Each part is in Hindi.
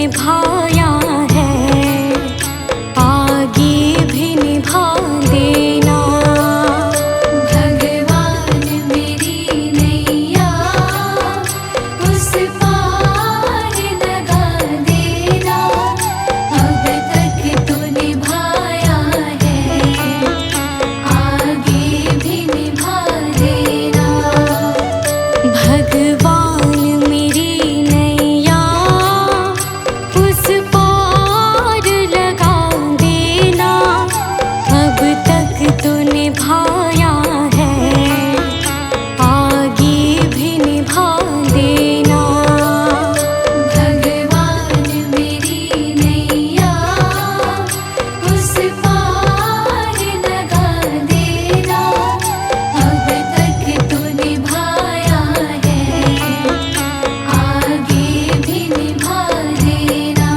निभाया है, आगे भी निभा देना। भगवान मेरी नैया उस पार लगा देना, अब तक तो निभाया है, आगे भी निभा देना। भगवान मेरी नैया उस पार लगा देना, अब तक तो निभाया है, आगे भी निभा देना। भगवान मेरी नैया उस पार लगा देना, अब तक तो निभाया है, आगे भी निभा देना।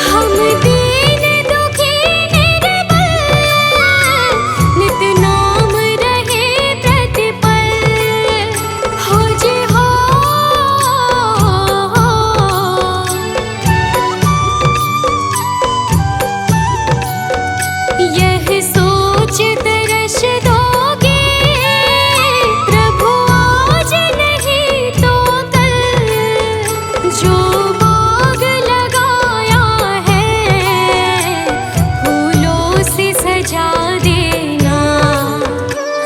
हम दीन दुखी निर्बल, नित नाम रहे प्रतिपल, हो जी हो। यह सोच तरस दोगे प्रभु आज नहीं तो कल, जो बाग लगाया है फूलों से सजा देना।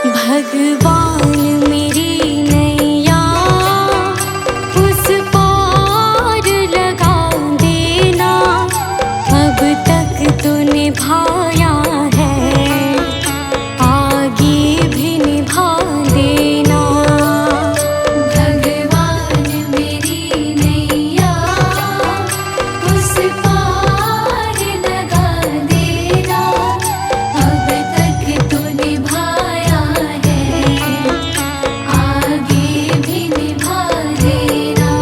भगवान मेरी नैया उस पार लगा देना, अब तक तो निभाया है, आगे भी निभा देना। भगवान मेरी नैया उस पार लगा देना, अब तक तो निभाया है, आगे भी निभा देना।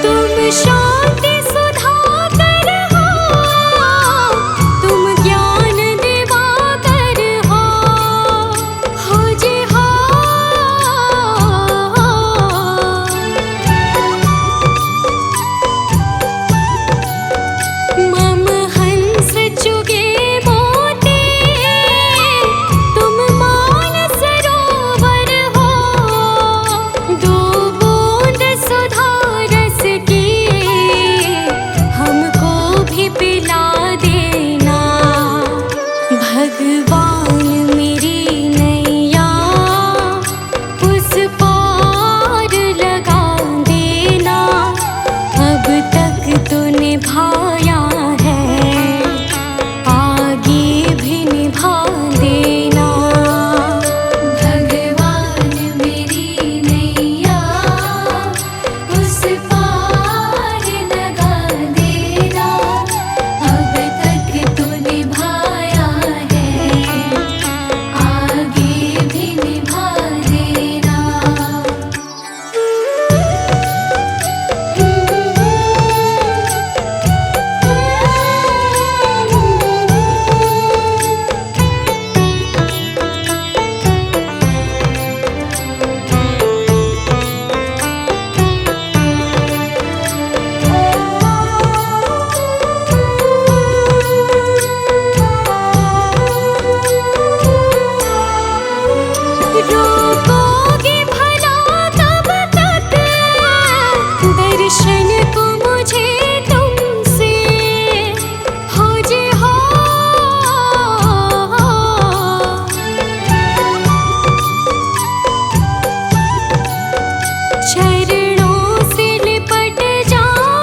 तुम शांति सुधाकर हो, तुम ज्ञान दिवाकर हो जी हो। मम हंस चुगे मोती, तुम मानस सरोवर हो, दो बूंद सुधा रस की हमको भी पिला देना। भगवान मेरी नैया उस पार लगा देना, अब तक तो निभाया है, आगे भी निभा देना। भगवान मेरी नैया उस पार लगा देना, अब तक तो निभाया है, आगे भी निभा देना। रोकोगे भला कब तक दर्शन को मुझे तुमसे, हो जी हो। चरणों से लिपट जाऊं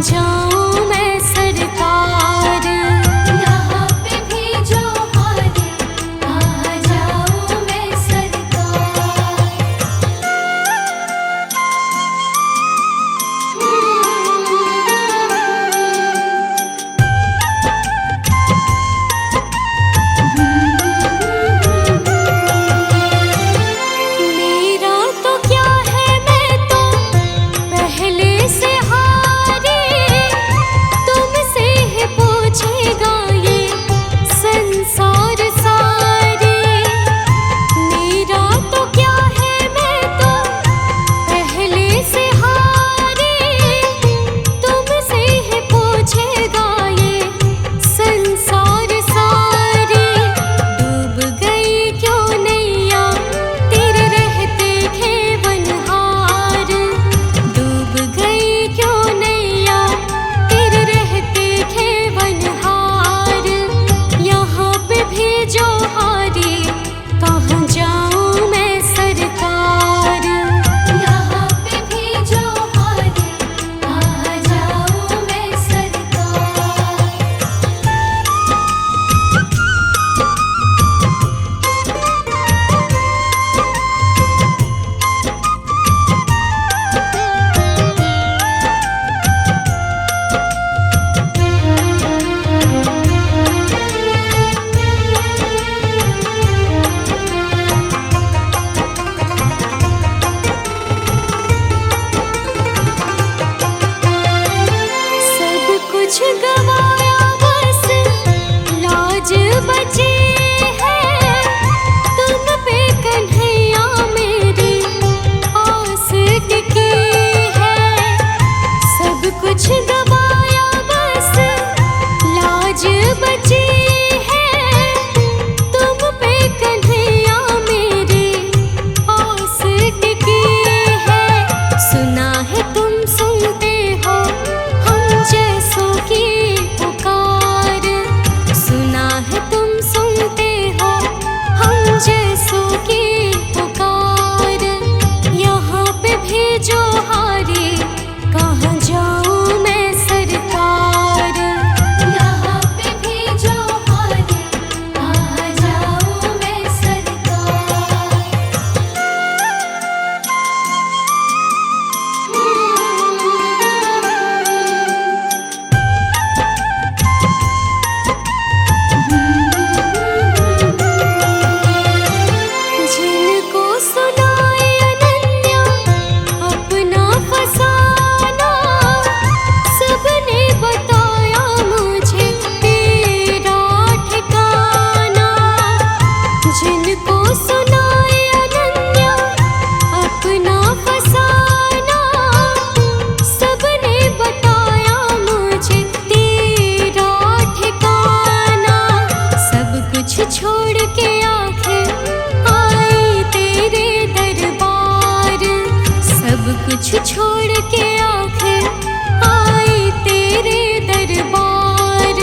जाऊं मैं सरकार। यहाँ पे भेजो हारी, कहाँ जाऊं मैं सरकार। मेरा तो क्या है, मैं तो पहले से हारी, तुमसे ही पूछेगा ये संसार सारी। मेरा तो क्या है, मैं तो पहले से हारी, तुमसे ही पूछेगा ये संसार सारी। डूब गई क्यों नैया तेरे रहते खेवनहार, डूब गई क्यों नैया तेरे रहते खेवनहार। यहाँ पे भेजो हारी, कहाँ जाऊं मैं सरकार। यहाँ पे भेजो हारी, कहाँ जाऊं मैं सरकार। सब कुछ गवाया बस लाज बची है, तुम पे कन्हैया मेरी आस टिकी है। सब कुछ गवाया बस लाज बची है, तुम पे कन्हैया मेरी आस टिकी है। सुना है तुम सुनते हो हम जैसों की पुकार, सुना है तुम सुनते हो हम जैसों की पुकार। यहाँ पे भेजो हारी, कहाँ जाऊं मैं सरकार। यहाँ पे भेजो हारी, कहाँ जाऊं मैं सरकार। जिनको सुनाए अनन्या अपना फसाना, सबने बताया मुझे तेरा ठिकाना। जिनको सुनाए अनन्या अपना फसाना, सबने बताया मुझे तेरा ठिकाना। सब कुछ छोड़ के आखिर आई तेरे दरबार, सब कुछ छोड़ के आखिर आई तेरे दरबार।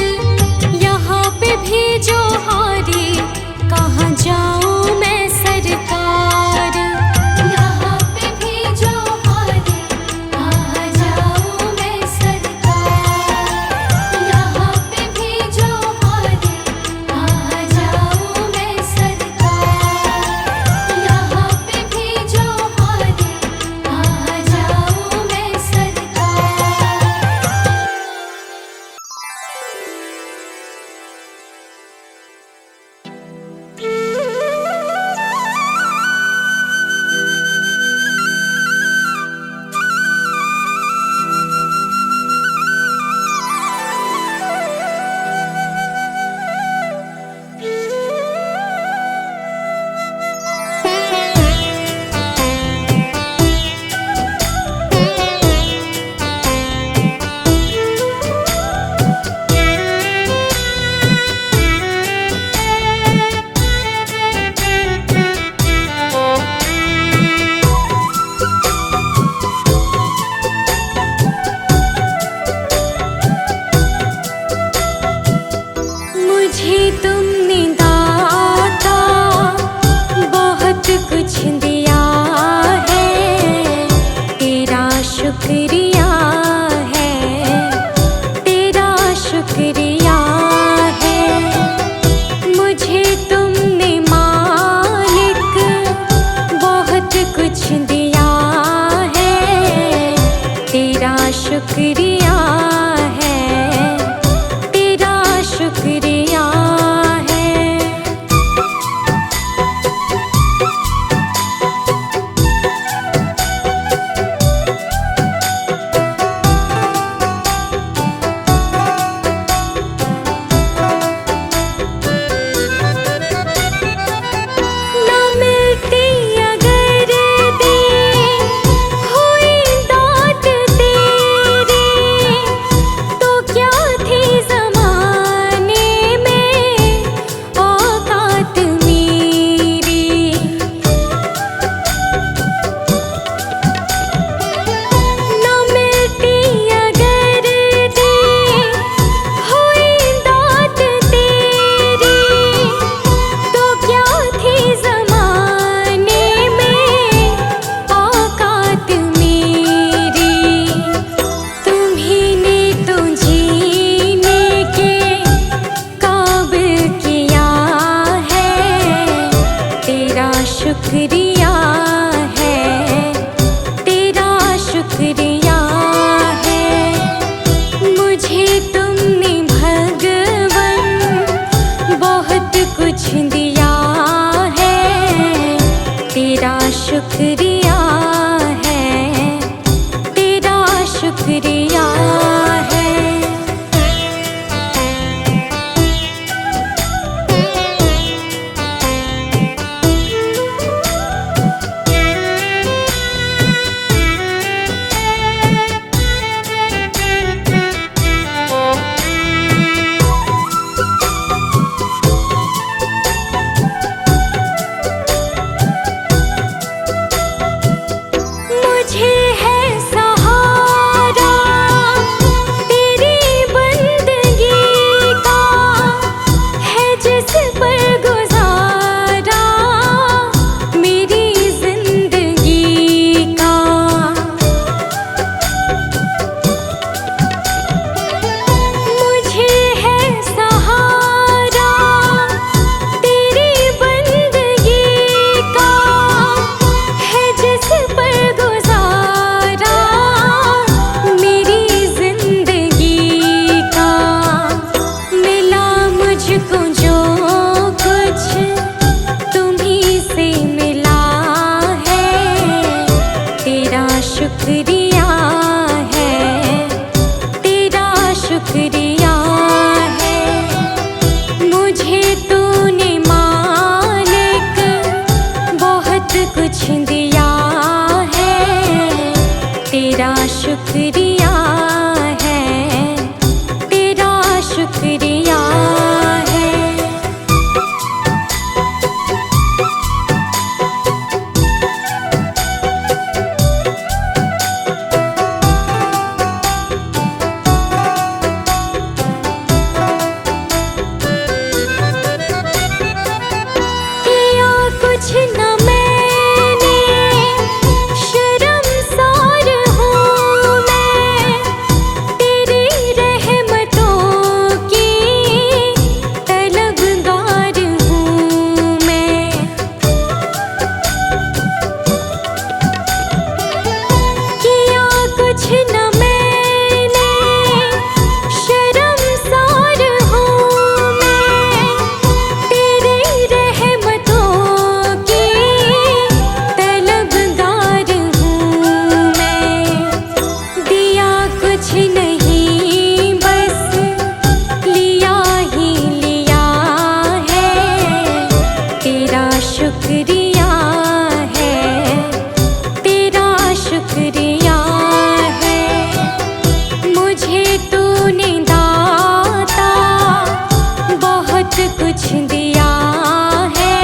यहाँ पे भेजो हारी, कहाँ जाऊं मैं सरकार। यहाँ पे भेजो हारी, कहाँ जाऊं मैं सरकार। यहाँ पे भेजो हारी, कहाँ जाऊं मैं सरकार। यहाँ पे भेजो हारी, कहाँ जाऊं मैं सरकार। शुक्रिया है, तेरा शुक्रिया है। मुझे है सहारा तेरी बंदगी का, है जिस पर गुजारा मेरी जिंदगी का। मुझे है सहारा तेरी बंदगी का, है जिस पर गुजारा मेरी जिंदगी का। मिला मुझको जो कुछ तुम्हीं से मिला है, तेरा शुक्रिया है, तेरा शुक्रिया है। मुझे तूने मालिक बहुत कुछ दिया है, तेरा शुक्रिया है, तेरा शुक्रिया है। किया कुछ न मैंने, शर्मसार हूँ मैं, तेरी रहमतों की तलबगार हूँ मैं। किया कुछ न मैंने, शर्मसार हूँ मैं, तेरी रहमतों की तलबगार हूँ मैं। दिया कुछ नहीं बस लिया ही लिया है, तेरा शुक्रिया है, तेरा शुक्रिया है। मुझे तूने दाता बहुत कुछ दिया है,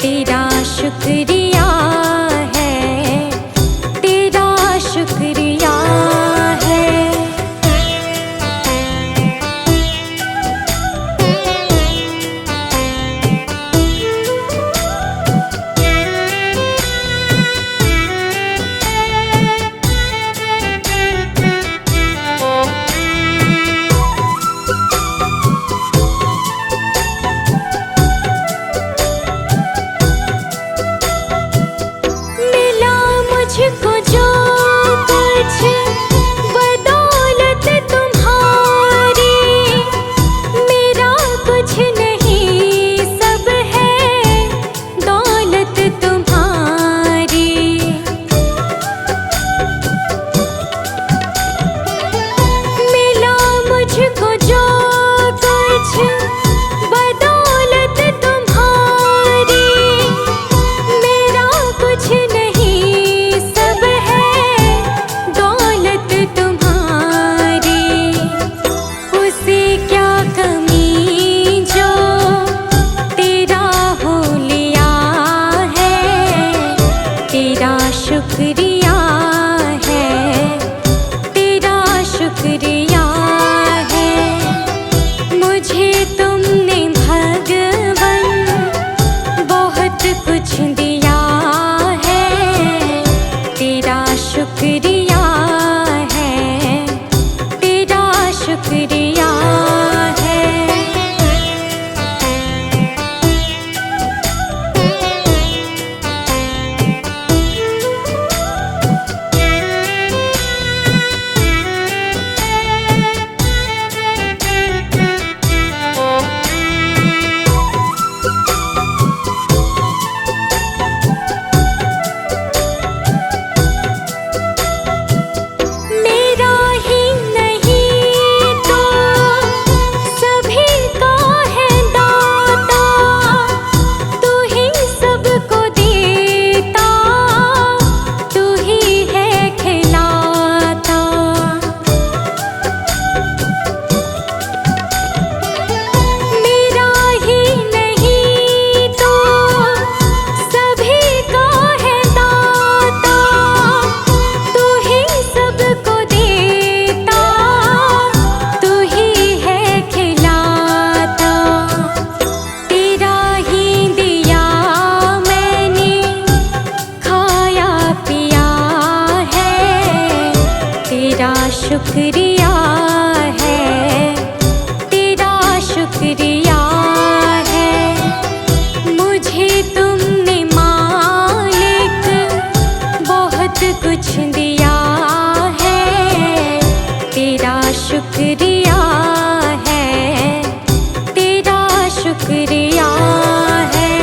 तेरा शुक्रिया है, तेरा शुक्रिया है। मिला मुझको जो कुछ बदौलत तुम्हारी, मेरा कुछ नहीं सब है दौलत तुम्हारी। मिला मुझको जो कुछ बदौलत तुम्हारी, मेरा कुछ नहीं सब है दौलत तुम्हारी। उसे क्या कमी जो तेरा हो लिया है, तेरा शुक्रिया है, तेरा शुक्रिया है। मुझे तुमने भगवन बहुत कुछ दिया है, तेरा शुक्रिया है, तेरा शुक्रिया है। शुक्रिया है, तेरा शुक्रिया है। मुझे तुमने मालिक बहुत कुछ दिया है, तेरा शुक्रिया है, तेरा शुक्रिया है।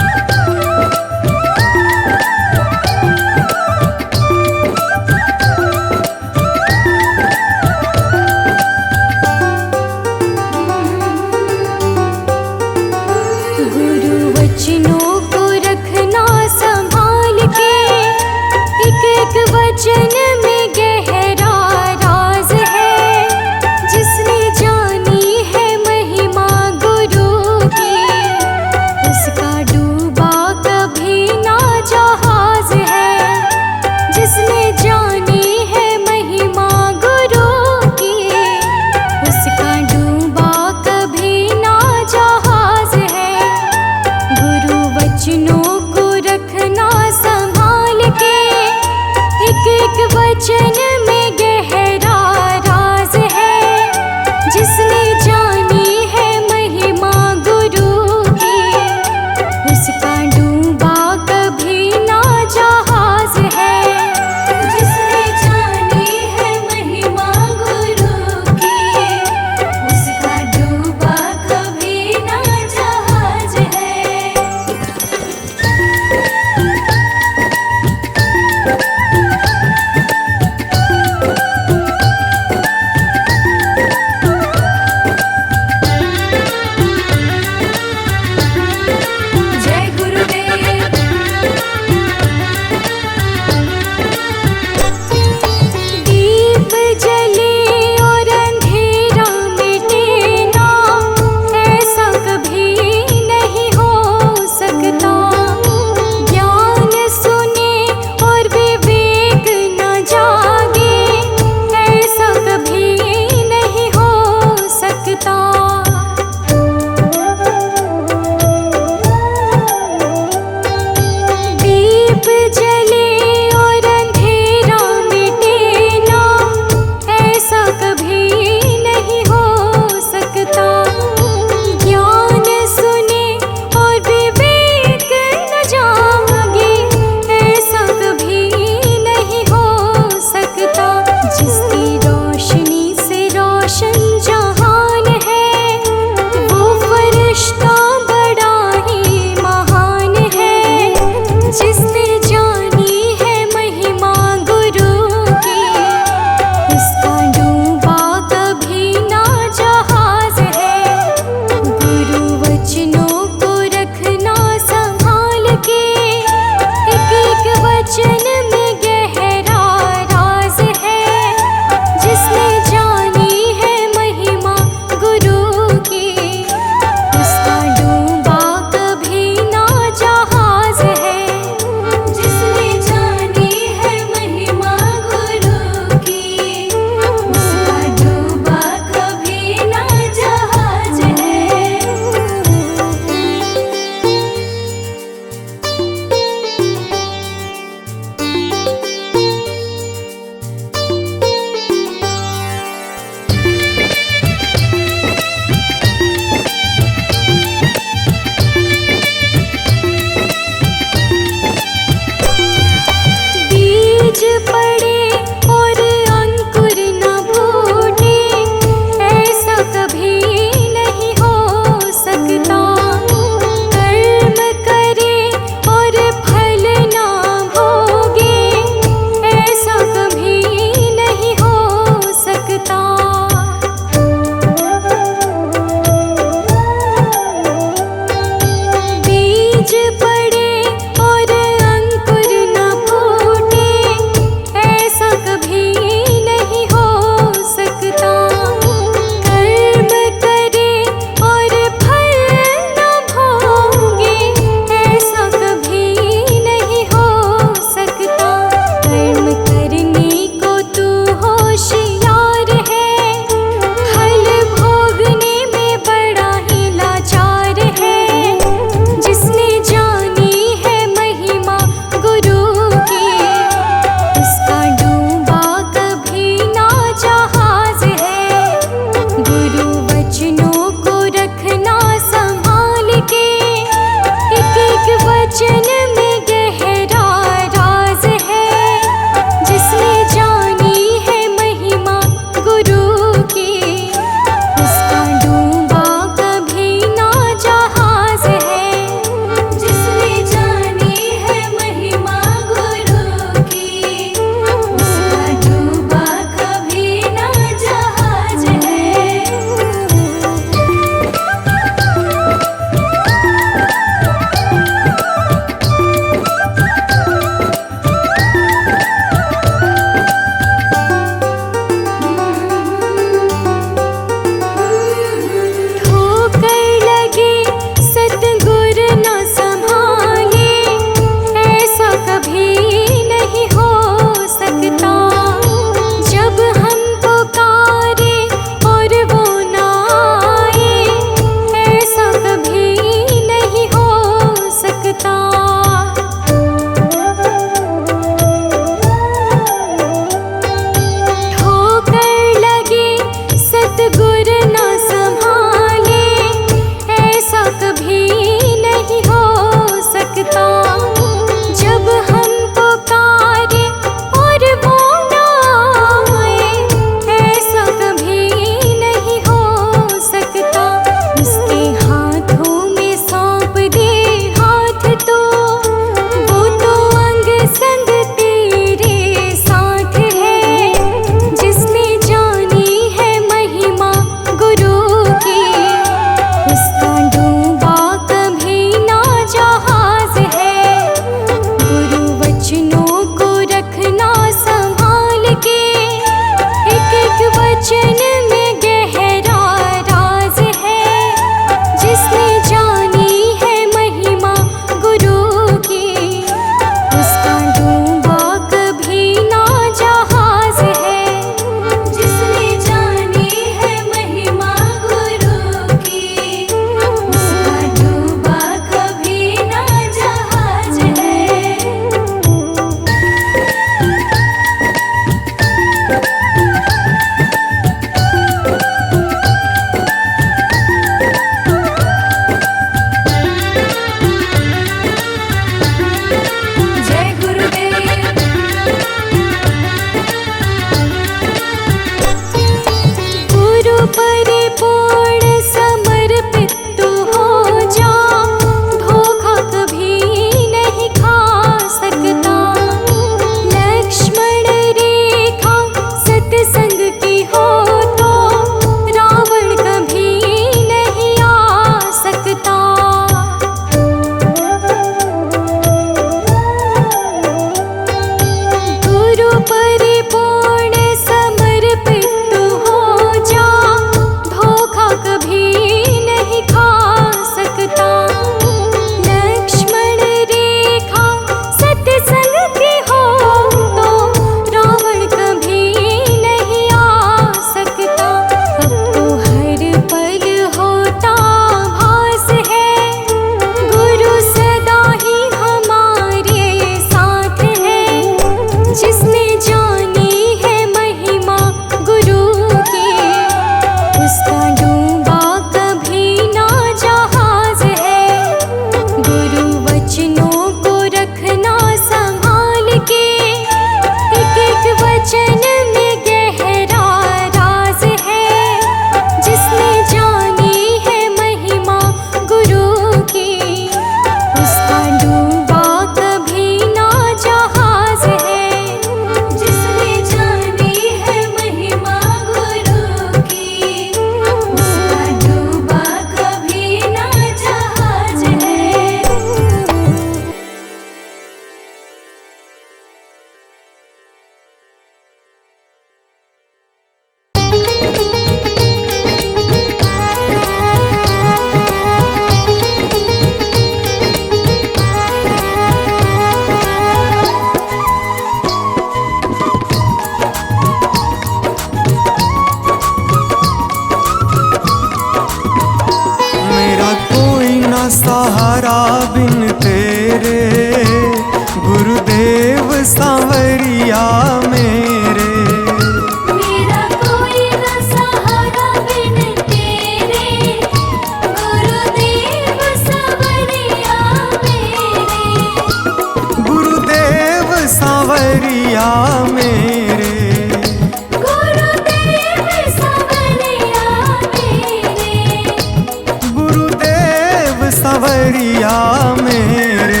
सांवरिया मेरे।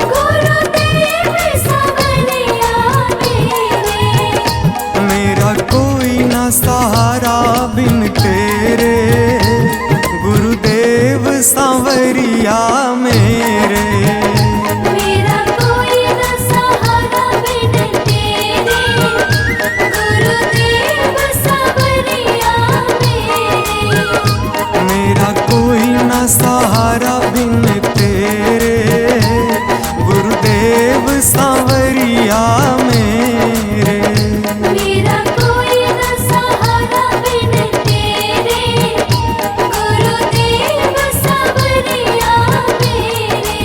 गुरुदेव सांवरिया मेरे, मेरा कोई ना सहारा बिन तेरे, गुरुदेव सांवरिया मेरे। मेरा कोई न सहारा बिन तेरे, गुरुदेव सांवरिया मेरे। मेरा कोई ना सहारा बिन तेरे, गुरुदेव सांवरिया मेरे। मेरा कोई न सहारा बिन तेरे, गुरुदेव सांवरिया मेरे।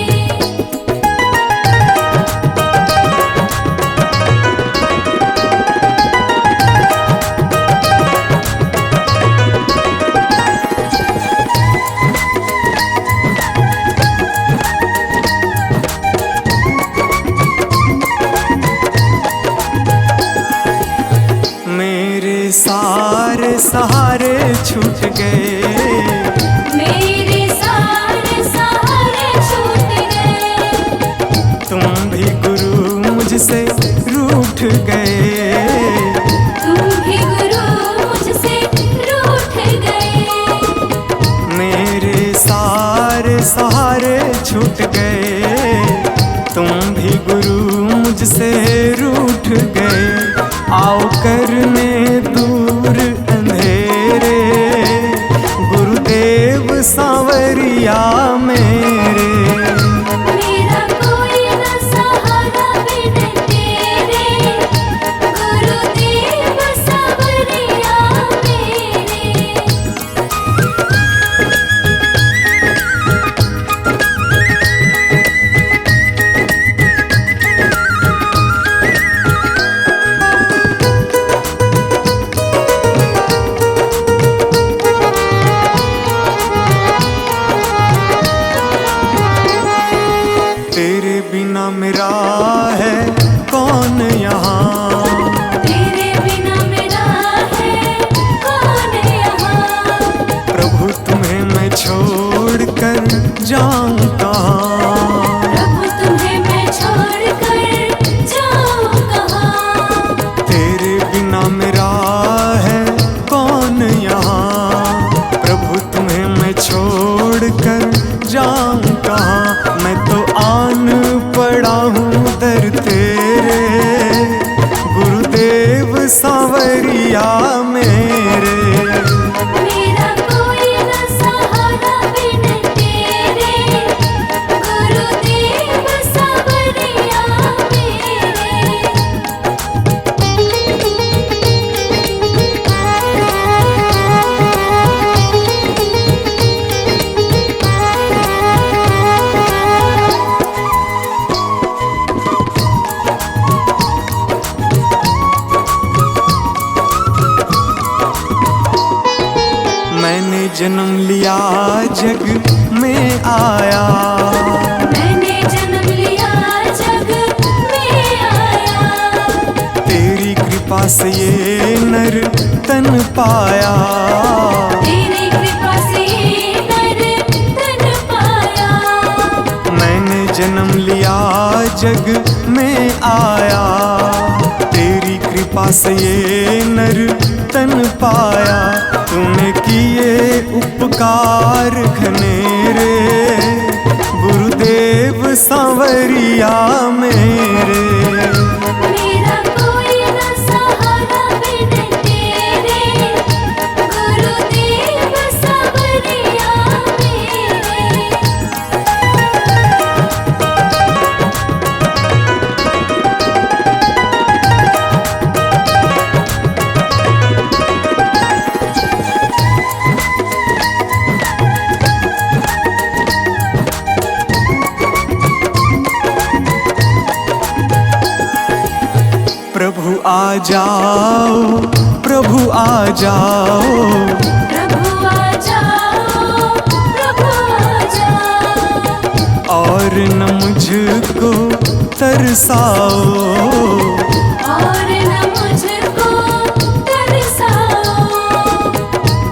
मेरे सारे सहारे छूट गए, मेरे सारे सहारे छूट गए। तुम भी गुरु मुझसे रूठ गए। तुम भी गुरु मुझसे रूठ गए। मेरे सारे सहारे छूट गए, तुम भी गुरु मुझसे रूठ गए। आओ करने दूर अंधेरे, गुरुदेव सांवरिया मेरे। मेरा कोई न सहारा बिन तेरे, गुरुदेव सांवरिया मेरे। तेरे बिना मेरा है कौन यहाँ, तेरे बिना मेरा है कौन यहाँ। प्रभु तुम्हें मैं छोड़ कर जाऊँ कहाँ। प्रभु तुम्हें मैं छोड़ कर जाऊँ कहाँ। तेरे बिना मेरा है कौन यहाँ, प्रभु तुम्हें मैं छोड़ कर जाऊँ कहाँ। मैं तो आन पड़ा हूँ दर तेरे, गुरुदेव सांवरिया मेरे। मेरा कोई न सहारा बिन तेरे, गुरुदेव सांवरिया मेरे। मैंने जन्म लिया जग में आया, मैंने जन्म लिया जग में आया। तेरी कृपा से ये नर तन पाया। तेरी कृपा से नर तन पाया। मैंने जन्म लिया जग में आया, तेरी कृपा से ये नर तन पाया। तूने किए उपकार घनेरे, गुरुदेव सांवरिया मेरे। मेरा कोई न सहारा बिन तेरे, गुरुदेव सांवरिया मेरे। प्रभु आ जाओ, प्रभु आ जाओ, प्रभु आ जाओ, प्रभु आ जाओ। और न मुझको तरसाओ, और न मुझको तरसाओ।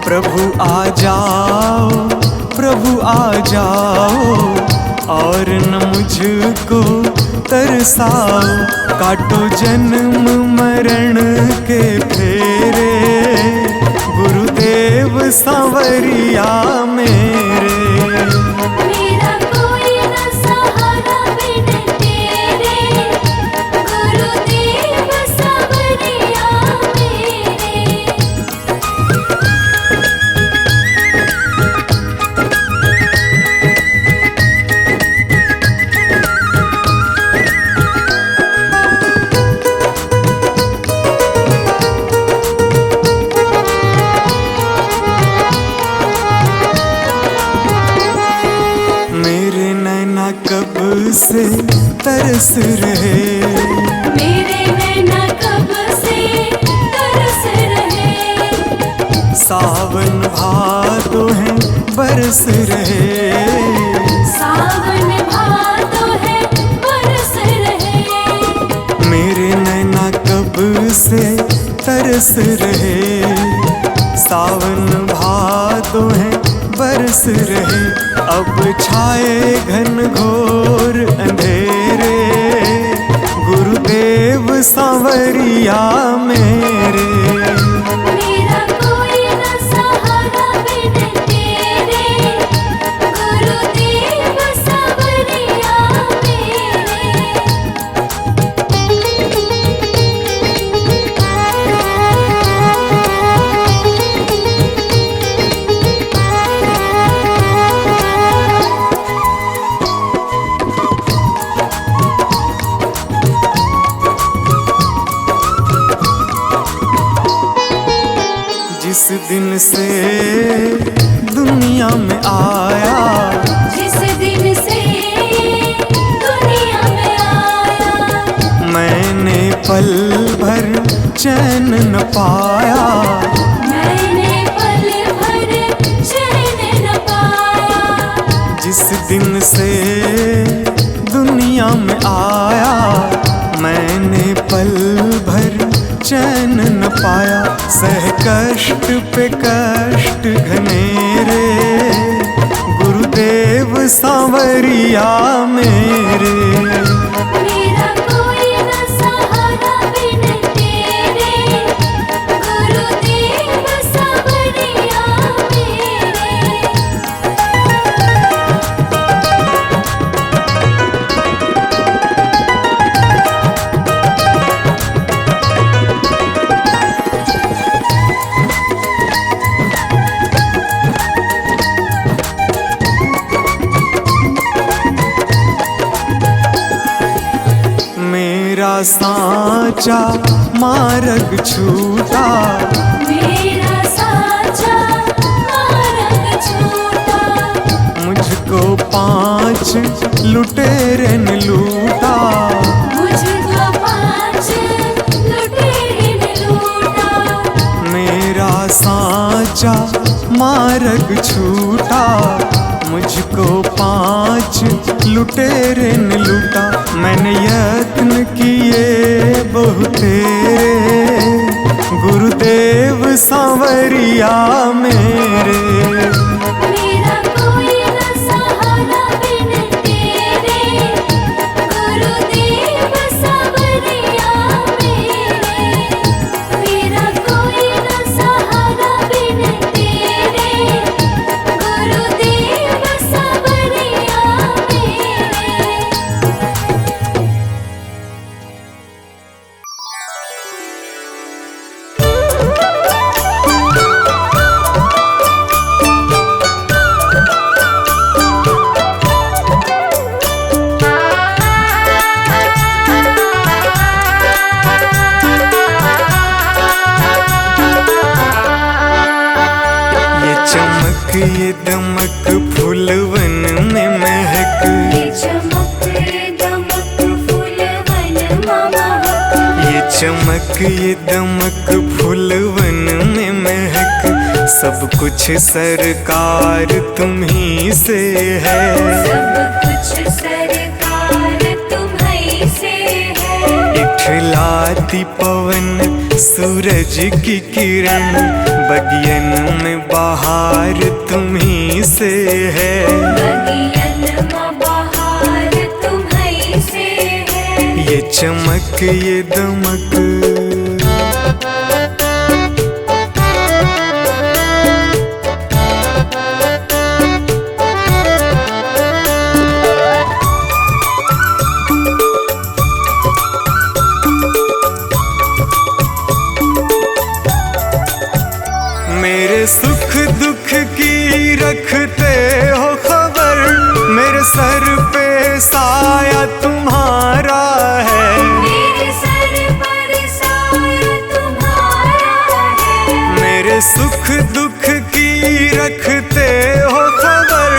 प्रभु आ जाओ, प्रभु आ जाओ और न मुझको तरसाओ। काटो जन्म मरण के फेरे, गुरुदेव सांवरिया मेरे। मेरा कोई न सहारा बिन तेरे, गुरुदेव सांवरिया मेरे। मेरे नैना कब से तरस रहे, मेरे नैना कब से तरस रहे। सावन भादो है बरस रहे, सावन भादो है बरस रहे। मेरे नैना कब से तरस रहे, सावन भादो है बरस रहे। अब छाए घन घोर अंधेरे, गुरुदेव सांवरिया मेरे। मेरा कोई न सहारा बिन तेरे, गुरुदेव सांवरिया जिस दिन से दुनिया में आया, जिस दिन से दुनिया में आया। मैंने पल भर चैन न पाया, मैंने पल भर चैन न पाया। जिस दिन से दुनिया में आया, मैंने पल भर चैन न पाया। सह कष्ट पे कष्ट घनेरे, गुरुदेव सांवरिया मेरे। मेरा कोई न सहारा बिन तेरे, गुरुदेव सांवरिया मेरे। मेरा साचा मार्ग छूटा, मेरा साचा मार्ग छूटा। मुझको 5 लुटेरे ने लूटा, मुझको 5 लुटेरे ने लूटा। मेरा साचा मार्ग छूटा, मुझको 5 लुटेरे ने लूटा। मैंने यत्न किए बहुतेरे, गुरुदेव सांवरिया मेरे। मेरा कोई न सहारा बिन तेरे, गुरुदेव सांवरिया मेरे। मेरा कोई न सहारा बिन तेरे, गुरुदेव सांवरिया मेरे। ये दमक फूलवन में महक, ये चमक दमक फूलवन महक। ये चमक ये दमक फूलवन में महक। सब कुछ सरकार तुम्ही से है, सब कुछ सरकार तुम्ही से है। इठलाती पवन सूरज की किरण, बगियन में बहार तुम्ही तुम्हीं से है। बगियन में बहार तुम्हीं से है। ये चमक ये दमक मेरे सुख दुख की रखते हो खबर, मेरे सर पे साया तुम्हारा है। मेरे सर पर साया तुम्हारा है। मेरे सुख दुख की रखते हो खबर,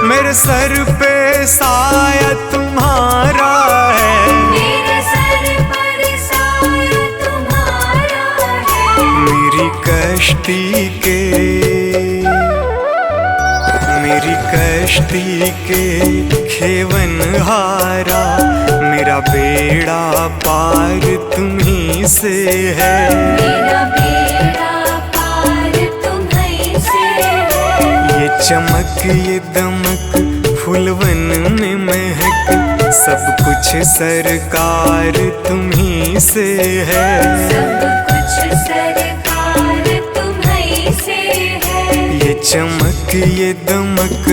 मेरे सर पे साया तुम्हारा है। मेरे सर पर साया तुम्हारा है। मेरी कश्ती के खेवन हारा, मेरा बेड़ा पार तुम्हीं से है। मेरा बेड़ा पार तुम्हीं से है। ये चमक ये दमक फूलवन में महक, सब कुछ सरकार तुम्हीं से है। सब कुछ सरकार तुम्हीं से है। ये चमक ये दमक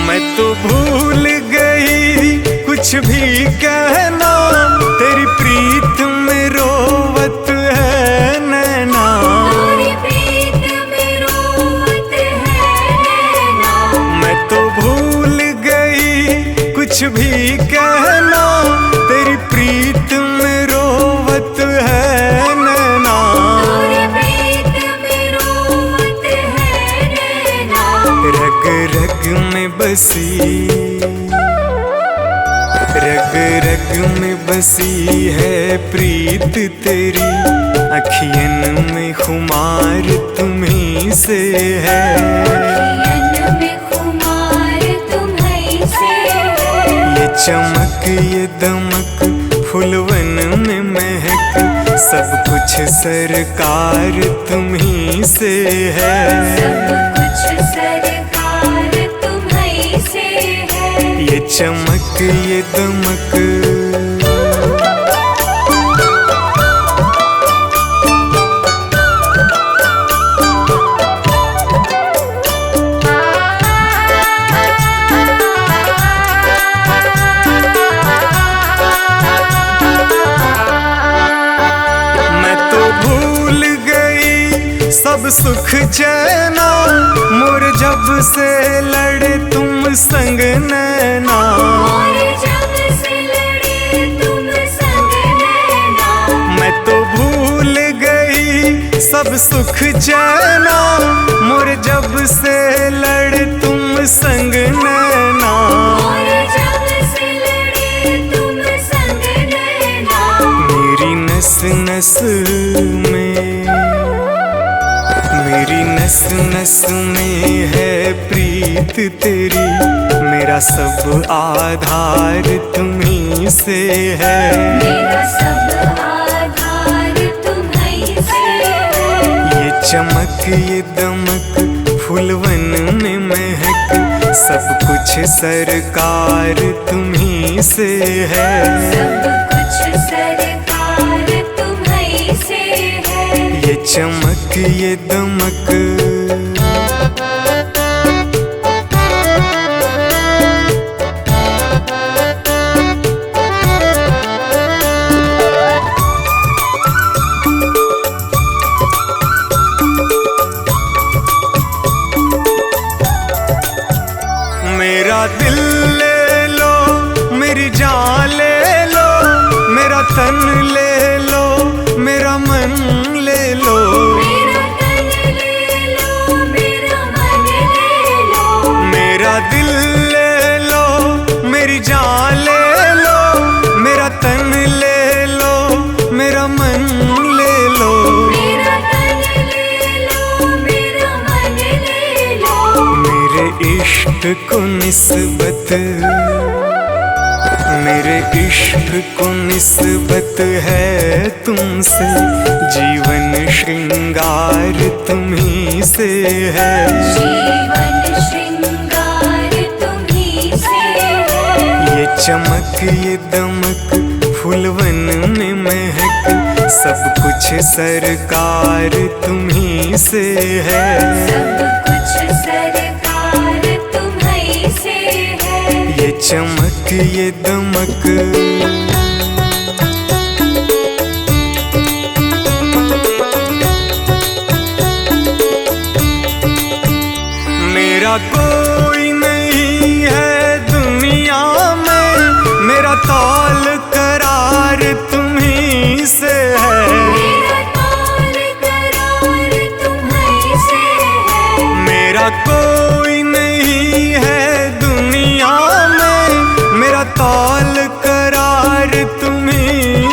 मैं तो भूल गई कुछ भी कहना, तेरी प्रीत में रोवत है नैना। तेरी प्रीत में रोवत है नैना। मैं तो भूल गई कुछ भी कहना, तेरी प्रीत में रोवत है नैना। तेरी प्रीत में रोवत है नैना। रग रग में बसी, रग रग में बसी है प्रीत तेरी, अखियन में खुमार तुम्हीं से है। अखियन में खुमार तुम्हीं से है। ये चमक ये दमक फूलवन में महक, सब कुछ सरकार तुम्हीं से है। सब कुछ सरकार तुम्हीं से है। ये चमक ये दमक सब सुख चैना, मोर जब से लड़े तुम संग नैना। मोर जब से लड़े तुम संग नैना। मैं तो भूल गई सब सुख चैना, मोर जब से लड़े तुम संग नैना। मोर जब से लड़े तुम संग नैना। मेरी नस नस में, मेरी नस नस में है प्रीत तेरी, मेरा सब आधार तुम्हीं से है। मेरा सब आधार तुम्हीं से है। ये चमक ये दमक फूलवन में महक, सब कुछ सरकार तुम्हीं से है। सब कुछ सरकार तुम्हीं से है। ये चमक ये दमक मेरा दिल ले लो, मेरी जान ले लो, मेरा तन ले लो, मेरा मन ले लो। मेरा तन ले लो, मेरा मन ले लो। मेरा दिल ले लो, मेरी जान ले लो, मेरा तन ले लो, मेरा मन ले लो। मेरा तन ले लो, मेरा मन ले लो। मेरे इश्क को निस्बत, मेरे इश्क को निस्बत है तुमसे, जीवन श्रृंगार तुम्ही से है। जीवन श्रृंगार तुम्ही से है। ये चमक ये दमक फूलवन में महक, सब कुछ सरकार तुम्ही से है। सब कुछ सरकार तुम्ही से है। ये चमक ये दमक मेरा कोई नहीं है दुनिया में, मेरा तौल करार तुम्ही से है। मेरा तौल करार तुम्ही से है। मेरा कोई नहीं है दुनिया में, मेरा तौल करार तुम्ही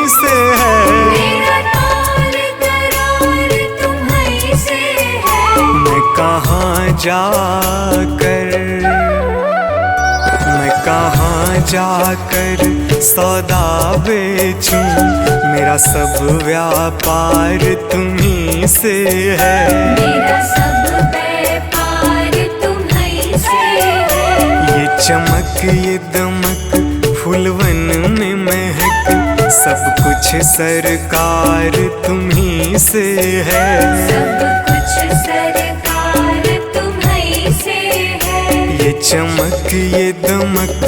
से है। मेरा तौल करार तुम्ही से है। मैं कहाँ जाकर सौदा बेचूं, मेरा सब व्यापार तुम्ही से है। मेरा सब व्यापार तुम्ही से है। ये चमक ये दमक फूलवन में महक, सब कुछ सरकार तुम्ही से है। सब कुछ सरकार तुम्ही से है। ये चमक ये दमक